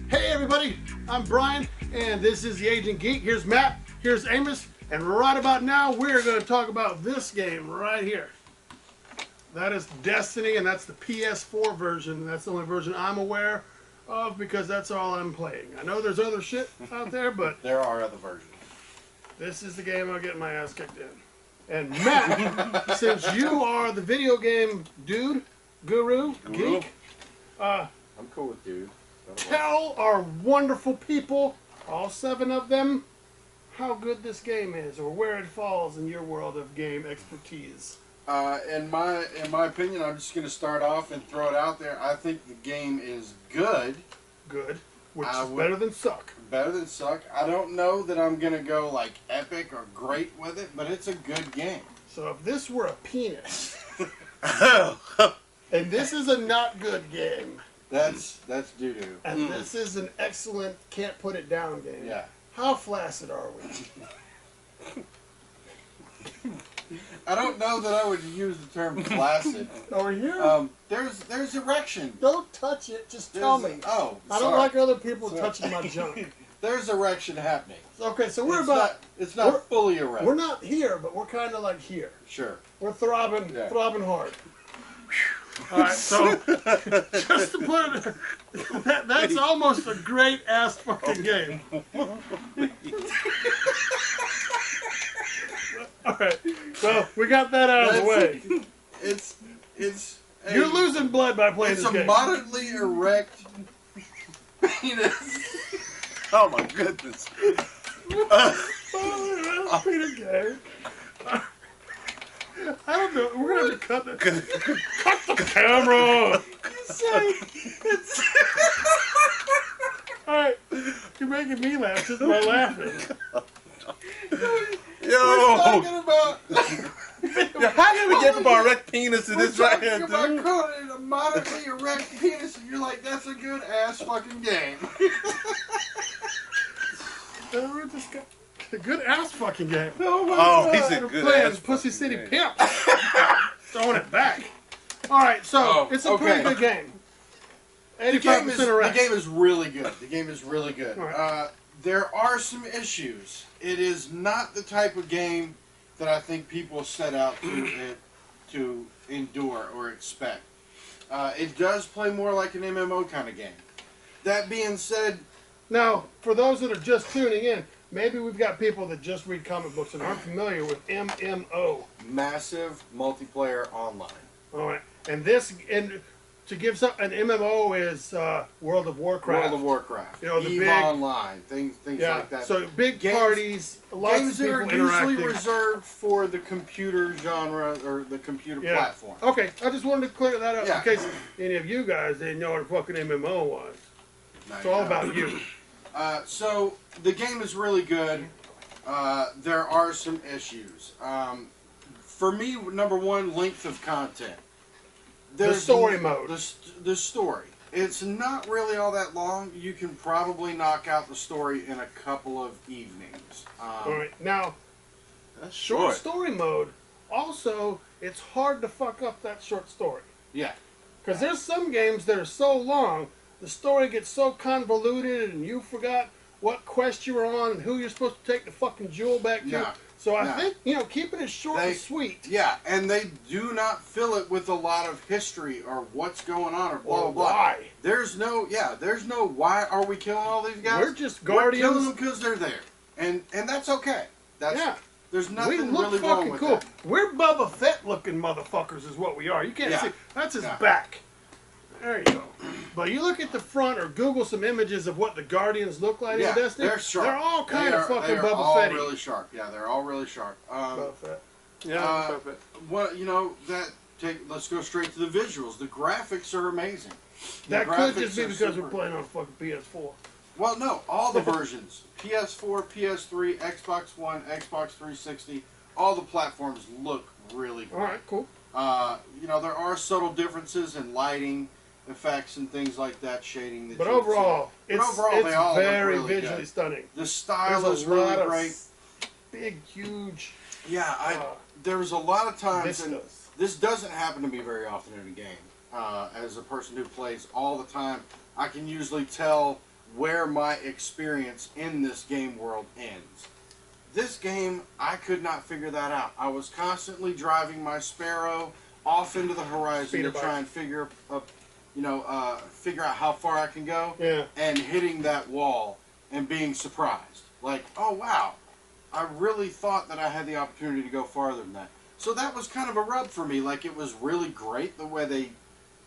Hey everybody, I'm Brian, and this is the Aging Geek. Here's Matt, here's Amos, and right about now we're going to talk about this game right here. That is Destiny, and that's the PS4 version. That's the only version I'm aware of because that's all I'm playing. I know there's other shit out there, but there are other versions. This is the game I'm getting my ass kicked in. And Matt, since you are the video game dude, guru, geek, I'm cool with dude. tell our wonderful people, all 7 of them, how good this game is or where it falls in your world of game expertise. In my opinion, I'm just going to start off and throw it out there. I think the game is good. Good. Which is better than suck. Better than suck. I don't know that I'm going to go like epic or great with it, but it's a good game. So if this were a penis, and this is a not good game. That's doo-doo. And this is an excellent can't put it down game. Yeah. How flaccid are we? I don't know that I would use the term flaccid. Over here? There's erection. Don't touch it, just tell me. Oh, I don't like other people touching my junk. There's erection happening. Okay, so we're it's not fully erect. We're not here, but we're kind of like here. Sure. We're throbbing hard. All right, so just to put it, that's almost a great ass fucking game. All right, so we got that out of the way. You're losing blood by playing this game. It's a moderately erect penis. Oh my goodness. Penis game. I don't know. We're gonna have to cut that. Cut the camera. All right, you're making me laugh just by laughing. Yo, how did we get from our erect penis to this right here, dude? We're talking about calling it a moderately erect penis, and you're like, that's a good ass fucking game. A good ass fucking game. Oh, he's a good ass Pussy City Pimp. Throwing it back. All right, so it's a pretty good game. 85% erect. The game is really good. The game is really good. Right. There are some issues. It is not the type of game that I think people set out to endure or expect. It does play more like an MMO kind of game. That being said, now for those that are just tuning in, maybe we've got people that just read comic books and aren't familiar with MMO. Massive multiplayer online. All right, and to give some, an MMO is World of Warcraft. World of Warcraft. You know, the EVE big Online, things like that. So big parties, lots games of people that are usually interacting. reserved for the computer genre or the computer platform. Okay, I just wanted to clear that up Yeah. in case any of you guys didn't know what a fucking MMO was. It's all about you. So the game is really good. There are some issues. For me, number one, length of content. The story mode. The story. It's not really all that long. You can probably knock out the story in a couple of evenings. All right, now, That's short story mode, also, it's hard to fuck up that short story. Yeah. Because there's some games that are so long, the story gets so convoluted and you forgot what quest you were on and who you're supposed to take the fucking jewel back to. Yeah. So I think, keeping it short and sweet. Yeah, and they do not fill it with a lot of history or what's going on or blah, blah, blah. Why? There's no why are we killing all these guys? We're just guardians. We're killing them because they're there. And that's okay. There's nothing we look really fucking wrong with cool. that. We're Boba Fett looking motherfuckers is what we are. You can't see. That's his back. There you go. But you look at the front or Google some images of what the Guardians look like in Destiny. They're sharp. They're all kind of fucking Boba Fett. They're all really sharp. Yeah, they're all really sharp. Boba Fett. Yeah. Let's go straight to the visuals. The graphics are amazing. That could just be because we're playing on a fucking PS4. Well, no, all the versions. PS4, PS3, Xbox One, Xbox 360, all the platforms look really great. All right, cool. You know, there are subtle differences in lighting, effects, and things like that, shading. That But you overall, see. it's they all look very really visually good. stunning. The style There's is a lot really of great. big, huge Yeah, there was a lot of times, and vistas. this doesn't happen to me very often in a game. As a person who plays all the time, I can usually tell where my experience in this game world ends. This game, I could not figure that out. I was constantly driving my Sparrow off into the horizon Speeder to try and figure out how far I can go, Yeah. and hitting that wall and being surprised. Like, oh wow, I really thought that I had the opportunity to go farther than that. So that was kind of a rub for me. Like, it was really great the way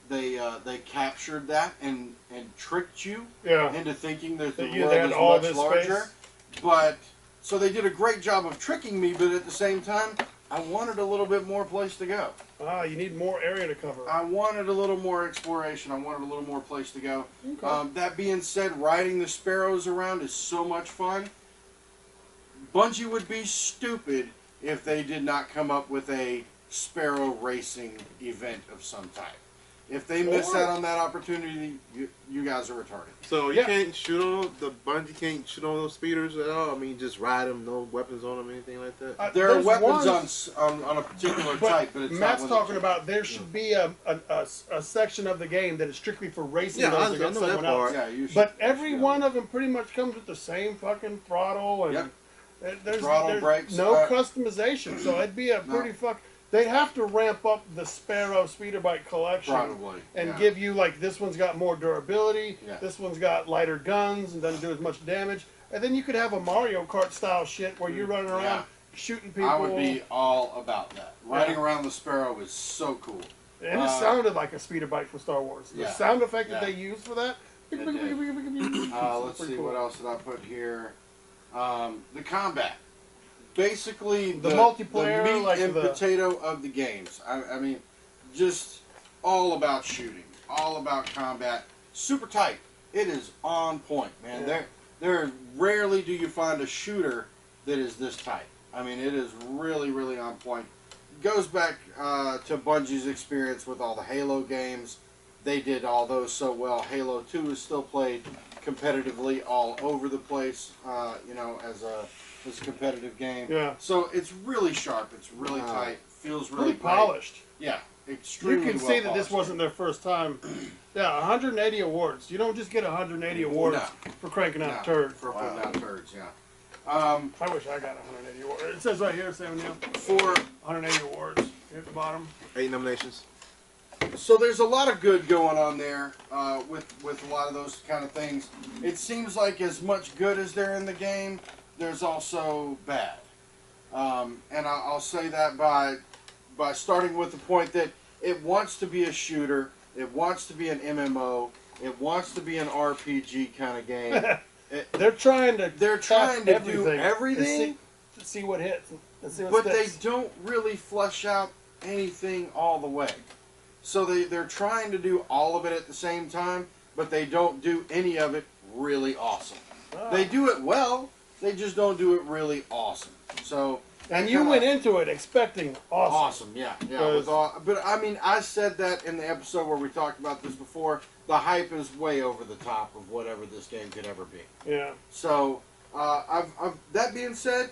they captured that and tricked you Yeah. into thinking that the That you world had is all much this larger. space. But so they did a great job of tricking me, but at the same time, I wanted a little bit more place to go. You need more area to cover. I wanted a little more exploration. I wanted a little more place to go. Okay. That being said, riding the Sparrows around is so much fun. Bungie would be stupid if they did not come up with a Sparrow racing event of some type. If they miss out on that opportunity, you guys are retarded. So you Yeah. can't shoot on the Bungie can't shoot on those speeders at all. I mean, just ride them, no weapons on them, anything like that. There are There's weapons one- on a particular But type, but it's Matt's not one talking about there should be a section of the game that is strictly for racing Yeah, those I against know that someone part. else. Yeah, you should. But every yeah. one of them pretty much comes with the same fucking throttle and Yep. there's Throttle, brakes, no customization. So it'd be a No. pretty They'd have to ramp up the Sparrow speeder bike collection Probably. and yeah. give you like this one's got more durability, Yeah. this one's got lighter guns and doesn't do as much damage, and then you could have a Mario Kart style shit where you're running around Yeah. shooting people. I would be all about that. Riding around the Sparrow is so cool. And it sounded like a speeder bike from Star Wars. The Yeah. sound effect that Yeah. they used for that. It did. Let's Pretty see, cool. what else did I put here? The combat. Basically, The the multiplayer, the meat like and the- potato of the games. I mean, just all about shooting, all about combat. Super tight. It is on point, man. Yeah. There rarely do you find a shooter that is this tight. I mean, it is really, really on point. Goes back to Bungie's experience with all the Halo games. They did all those so well. Halo 2 is still played competitively all over the place, as a competitive game. Yeah. So it's really sharp. It's really tight. Feels really Pretty great. polished. Yeah, You extremely can well see that this polished. wasn't their first time. Yeah, 180 awards. You don't just get 180 awards No. for cranking out Yeah, a turd. for putting out turds. Yeah. I wish I got 180 awards. It says right here, Sam Neil, For 180 awards here at the bottom. 8 nominations. So there's a lot of good going on there with a lot of those kind of things. It seems like as much good as there in the game, there's also bad. And I'll say that by starting with the point that it wants to be a shooter, it wants to be an MMO, it wants to be an RPG kind of game. They're trying to They're trying to do and everything, see what hits and see what but they sticks. don't really flesh out anything all the way. So they're trying to do all of it at the same time, but they don't do any of it really awesome. They do it well, they just don't do it really awesome. So And you went into it expecting awesome. awesome, yeah. But I mean, I said that in the episode where we talked about this before. The hype is way over the top of whatever this game could ever be. Yeah. So, that being said,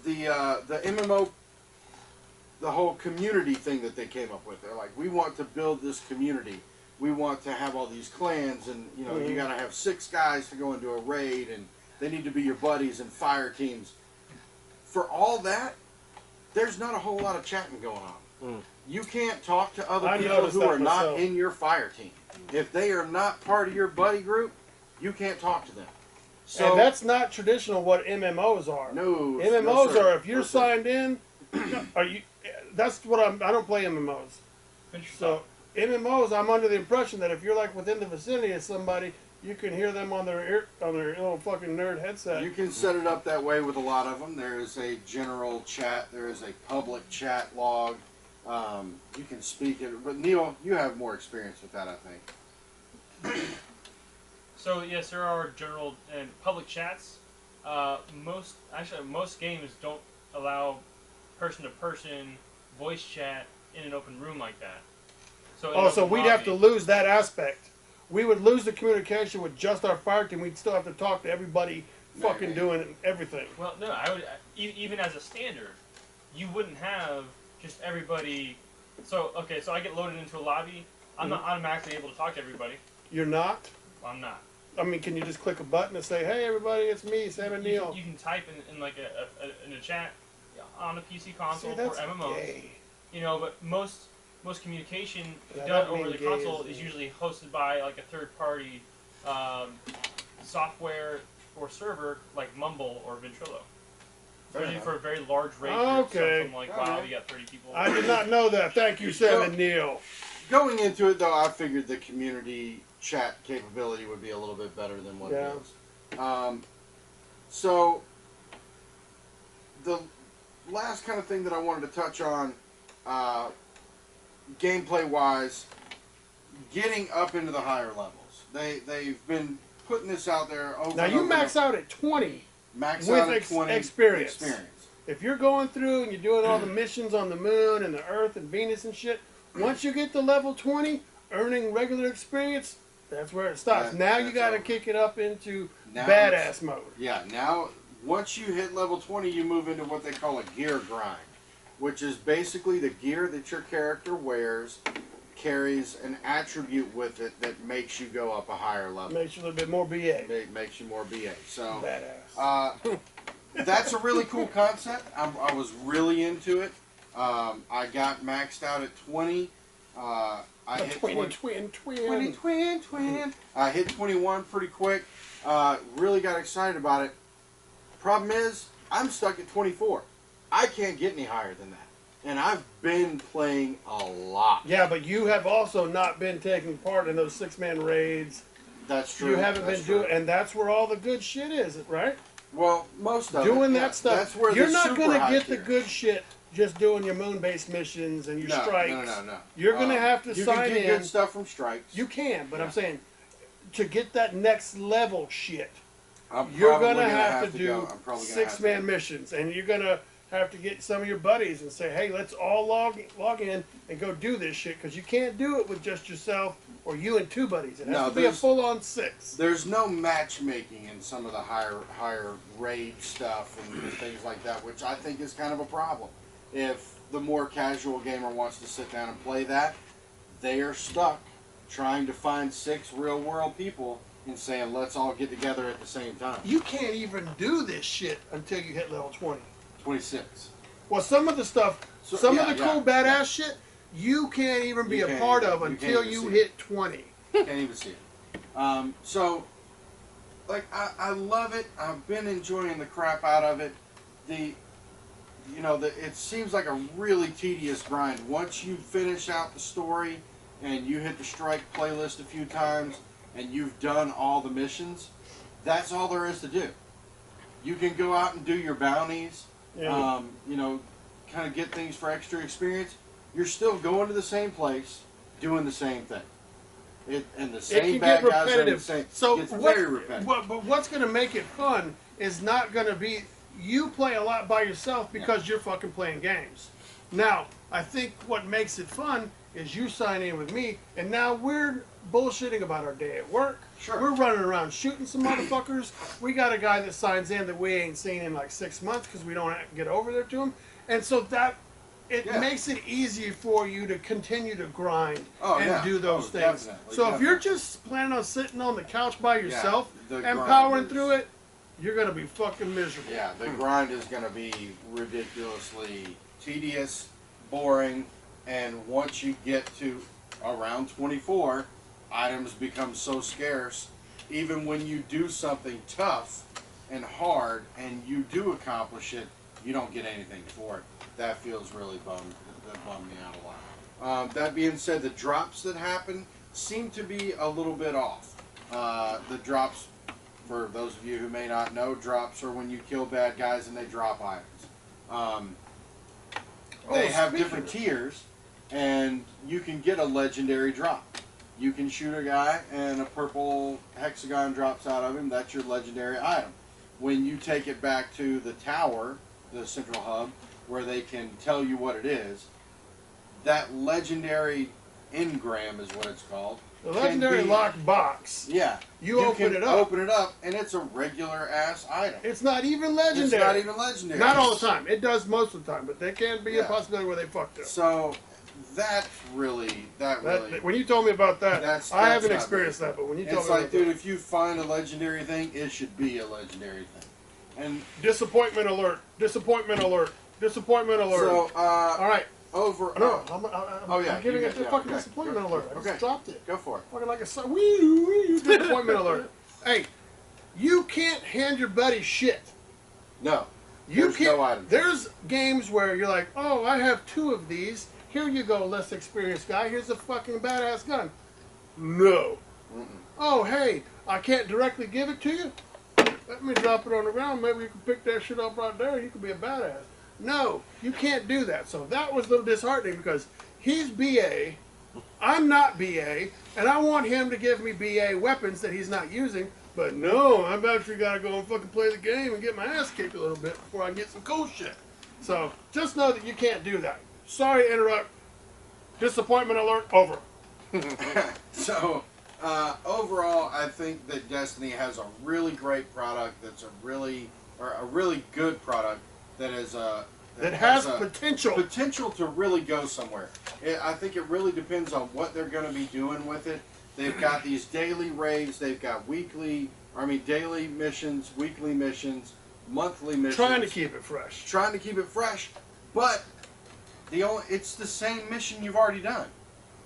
the MMO, the whole community thing that they came up with, they're like, we want to build this community. We want to have all these clans, and you got to have 6 guys to go into a raid, and they need to be your buddies and fire teams. For all that, there's not a whole lot of chatting going on. You can't talk to other I people noticed who that are not myself. in your fire team. If they are not part of your buddy group, you can't talk to them. So And that's not traditional what MMOs are. no MMOs sir. are if you're No, sir. signed in, are you? That's what I don't play MMOs. So MMOs, I'm under the impression that if you're like within the vicinity of somebody, you can hear them on their little fucking nerd headset. You can set it up that way with a lot of them. There is a general chat. There is a public chat log. You can speak it, but Neil, you have more experience with that, I think. So yes, there are general and public chats. Most games don't allow person-to-person voice chat in an open room like that. So Oh, so we'd have to lose that aspect. We would lose the communication with just our fire team. We'd still have to talk to everybody fucking doing everything. Well, no, I would even as a standard, you wouldn't have just everybody. So okay, so I get loaded into a lobby. I'm not automatically able to talk to everybody. You're not? I'm not. I mean, can you just click a button and say, "Hey, everybody, it's me, Sam and Neil"? You can type in like in a chat on a PC console See, that's for MMOs. gay. You know, but most communication Yeah, done that over mean the gay console is is usually hosted by like a third party software or server like Mumble or Ventrilo. Especially for a very large raid group, Okay. something like WoW, you got 30 people. I did not know that. Thank you, Sam and Neil. Going into it, though, I figured the community chat capability would be a little bit better than what it is. So, the last kind of thing that I wanted to touch on, gameplay-wise, getting up into the higher levels. They've been putting this out there over Now, and you over max out at 20 Max with out at 20 experience. If you're going through and you're doing all the missions on the moon and the Earth and Venus and shit, once you get to level 20, earning regular experience, that's where it stops. Now you got to kick it up into badass mode. Yeah, now once you hit level 20, you move into what they call a gear grind, which is basically the gear that your character wears carries an attribute with it that makes you go up a higher level. Makes you a little bit more BA. Makes you more BA. So badass. That's a really cool concept. I was really into it. I got maxed out at 20. I hit twin. I hit 21 pretty quick. Really got excited about it. Problem is, I'm stuck at 24. I can't get any higher than that. And I've been playing a lot. Yeah, but you have also not been taking part in those 6-man raids. That's true. You haven't been doing, and that's where all the good shit is, right? Well, most of doing it, that stuff. That's where you're the not going to get tier. the good shit just doing your moon-based missions and your strikes. No. You're going to have to sign You can get in. good stuff from strikes. You can, but I'm saying to get that next level shit, I'm you're going probably to have to do go. 6-man missions, and you're going to have to get some of your buddies and say, hey, let's all log in and go do this shit, because you can't do it with just yourself or you and 2 buddies. It has to be a full-on 6. There's no matchmaking in some of the higher raid stuff and things like that, which I think is kind of a problem. If the more casual gamer wants to sit down and play that, they are stuck trying to find 6 real-world people and saying, let's all get together at the same time. You can't even do this shit until you hit level 20. 26. Well, some of the stuff, some of the cool badass shit, you can't even be a part of until you hit 20. Can't even see it. So, like, I love it. I've been enjoying the crap out of it. It seems like a really tedious grind. Once you finish out the story and you hit the strike playlist a few times and you've done all the missions, that's all there is to do. You can go out and do your bounties. Yeah. Kind of get things for extra experience. You're still going to the same place, doing the same thing. And the same bad guys are the same. So it's very repetitive. But what's going to make it fun is not going to be you play a lot by yourself because you're fucking playing games. Now, I think what makes it fun is you sign in with me, and now we're bullshitting about our day at work. Sure. We're running around shooting some motherfuckers. We got a guy that signs in that we ain't seen in like 6 months because we don't get over there to him. And so that makes it easy for you to continue to grind and do those things. So if you're just planning on sitting on the couch by yourself and powering through it, you're going to be fucking miserable. Yeah, the grind is going to be ridiculously tedious, boring, and once you get to around 24, items become so scarce. Even when you do something tough and hard and you do accomplish it, you don't get anything for it. That feels really bummed. That bummed me out a lot. That being said, the drops that happen seem to be a little bit off. The drops, for those of you who may not know, drops are when you kill bad guys and they drop items. They have different tiers. and you can get a legendary drop. You can shoot a guy and a purple hexagon drops out of him. That's your legendary item. When you take it back to the tower, the central hub, where they can tell you what it is, that legendary engram is what it's called. The legendary locked box. Yeah. You open it up. Open it up, and it's a regular ass item. It's not even legendary. It's not even legendary. Not all the time. It does most of the time, but there can be a Yeah. possibility where they fucked up. So that really. When you told me about that, That's I haven't not experienced very that, but when you told It's me like, about dude, that, if you find a legendary thing, it should be a legendary thing. And disappointment alert! Disappointment alert! Disappointment alert! so, all right. over. No, Oh, yeah, I'm giving you it got- a fucking okay. disappointment alert. I Okay. just dropped it. Go for it. Fucking like a wee disappointment alert. Hey, you can't hand your buddy shit. No. You There's can't. no items. There's games where you're like, oh, I have 2 of these. Here you go, less experienced guy. Here's a fucking badass gun. No. Oh, hey, I can't directly give it to you. Let me drop it on the ground. Maybe you can pick that shit up right there. You could be a badass. No, you can't do that. So that was a little disheartening because he's BA, I'm not BA, and I want him to give me BA weapons that he's not using. But no, I've actually got to go and fucking play the game and get my ass kicked a little bit before I can get some cool shit. So just know that you can't do that. Sorry to interrupt. Disappointment alert, over. So, overall, I think that Destiny has a really great product. That's a really good product that is That has a potential. potential to really go somewhere. I think it really depends on what they're going to be doing with it. They've got these daily raids. They've got daily missions, weekly missions, monthly missions. Trying to keep it fresh. Trying to keep it fresh, but it's the same mission you've already done.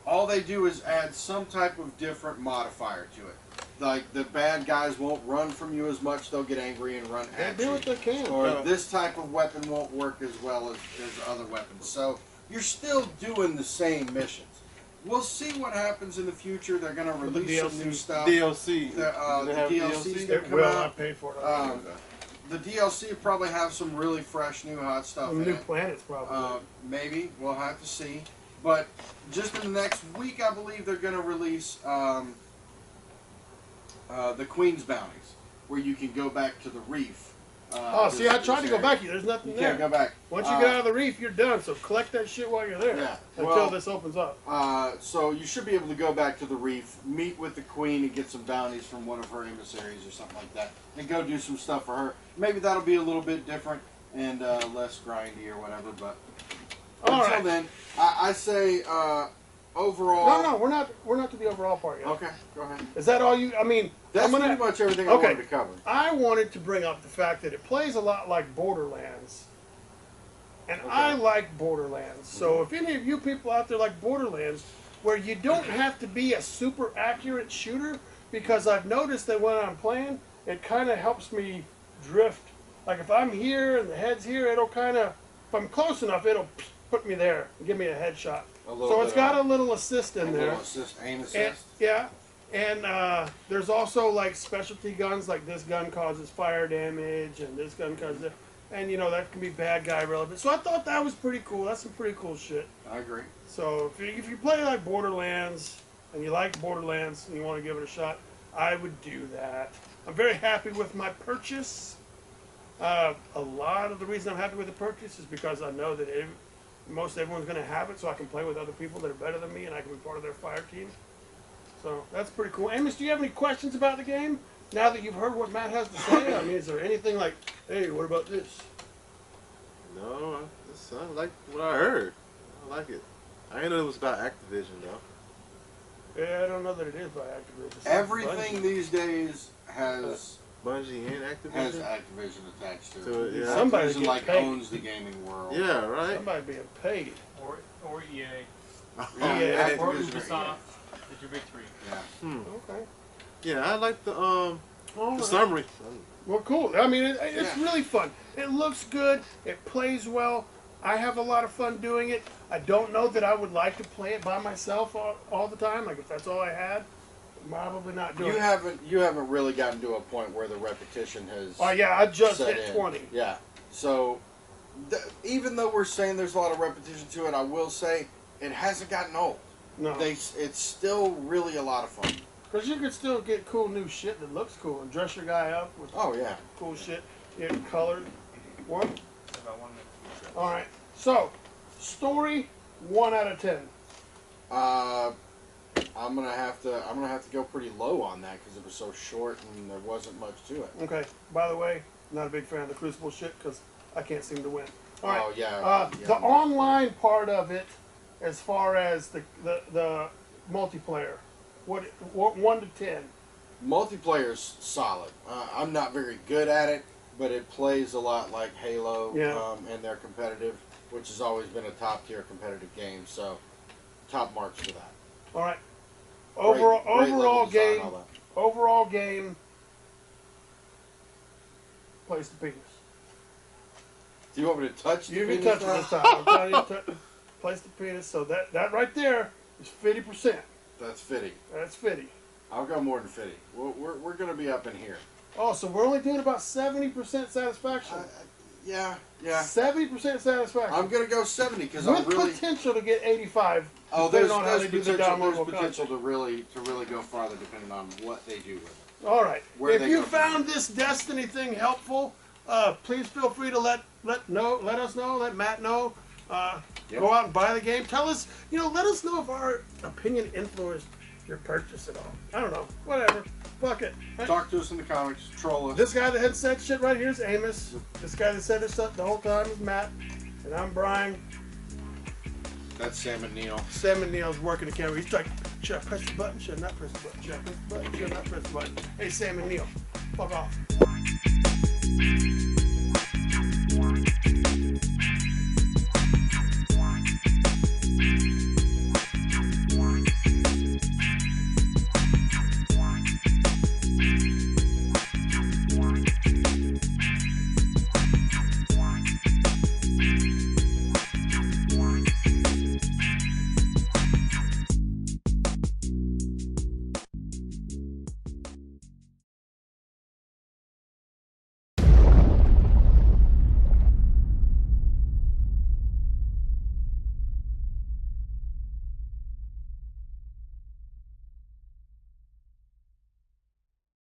All they do is add some type of different modifier to it. Like the bad guys won't run from you as much; they'll get angry and run at They do you. what they can. Or this type of weapon won't work as well as other weapons. So you're still doing the same missions. We'll see what happens in the future. They're going to With the release some DLC. new stuff. DLC. The Do they have DLC's DLC? gonna It come will. I out. paid for it. The DLC will probably have some really fresh, new, hot stuff Some in new it. planets, probably. Maybe we'll have to see. But just in the next week, I believe they're going to release the Queen's Bounties, where you can go back to the reef. See, I tried to go back. There's nothing You there. can't go back. Once you get out of the reef, you're done. So collect that shit while you're there. Yeah. Until Well, this opens up. So you should be able to go back to the reef, meet with the Queen, and get some bounties from one of her emissaries or something like that, and go do some stuff for her. Maybe that'll be a little bit different and less grindy or whatever. But All until right. then, I say overall. No, we're not to the overall part yet. Okay, go ahead. Is that all you? I mean, That's I'm gonna, pretty much everything Okay. I wanted to cover. I wanted to bring up the fact that it plays a lot like Borderlands. And I like Borderlands. So if any of you people out there like Borderlands, where you don't have to be a super accurate shooter, because I've noticed that when I'm playing, it kind of helps me drift. Like if I'm here and the head's here, it'll kind of, if I'm close enough, it'll put me there and give me a headshot. So it's got a little assist in there. Little assist, aim assist. And, yeah, and there's also like specialty guns, like this gun causes fire damage, and this gun causes it, and you know that can be bad guy relevant. So I thought that was pretty cool. That's some pretty cool shit. I agree. So if you play like Borderlands and you like Borderlands and you want to give it a shot, I would do that. I'm very happy with my purchase. A lot of the reason I'm happy with the purchase is because I know that most everyone's going to have it, so I can play with other people that are better than me, and I can be part of their fire team. So that's pretty cool. Amos, do you have any questions about the game? Now that you've heard what Matt has to say, I mean, is there anything like, hey, what about this? No, I like what I heard. I like it. I didn't know it was about Activision though. Yeah, I don't know that it is by Activision. It's Everything Bungie. these days has Bungie and Activision. has Activision attached to So, it. yeah. Somebody Activision get like paid. owns the gaming world. Yeah, right. Somebody being paid. Or EA. Yeah, Or Activision or Ubisoft. It's your big three. Yeah. Okay. Yeah, I like the All right. summary. Well, cool. I mean, it's Yeah. really fun. It looks good. It plays well. I have a lot of fun doing it. I don't know that I would like to play it by myself all the time. Like if that's all I had, probably not doing You it. haven't really gotten to a point where the repetition has Oh yeah, I just set hit in. 20. Yeah. So even though we're saying there's a lot of repetition to it, I will say it hasn't gotten old. No. It's still really a lot of fun. Because you can still get cool new shit that looks cool and dress your guy up with Oh yeah. cool shit. Get colored. What? It's about 1 minute. All right. So, story 1 out of 10. I'm gonna have to go pretty low on that because it was so short and there wasn't much to it. Okay. By the way, not a big fan of the Crucible shit because I can't seem to win. All right. Oh yeah. The online part of it, as far as the multiplayer, what 1 to 10? Multiplayer's solid. I'm not very good at it, but it plays a lot like Halo, Yeah. and they're competitive, which has always been a top tier competitive game. So, top marks for that. All right. Great Overall level design, game. all that. Overall game. Place the penis. Do you want me to touch the You can penis touch it now? this time. I'm telling you, place the penis. So that right there is 50%. That's fitting. That's 50. I'll go more than 50. We're going to be up in here. Oh, so we're only doing about 70% satisfaction. Yeah. 70% satisfaction. I'm going to go 70 because I'm with really. potential to get 85. Oh, depending there's on how they do the potential. downloadable There's potential content. to really go farther depending on what they do with it. All right. Where If they you go from found this Destiny thing helpful, please feel free to let us know, let Matt know. Yep. Go out and buy the game. Tell us, let us know if our opinion influenced your purchase at all. I don't know. Whatever. Fuck it. Talk to us in the comments. Troll us. This guy that had said shit right here is Amos. This guy that said this stuff the whole time is Matt. And I'm Brian. That's Sam and Neil. Sam and Neil's working the camera. He's like, should I press the button? Should I not press the button? Should I press the button? Should I not press the button? Hey, Sam and Neil. Fuck off.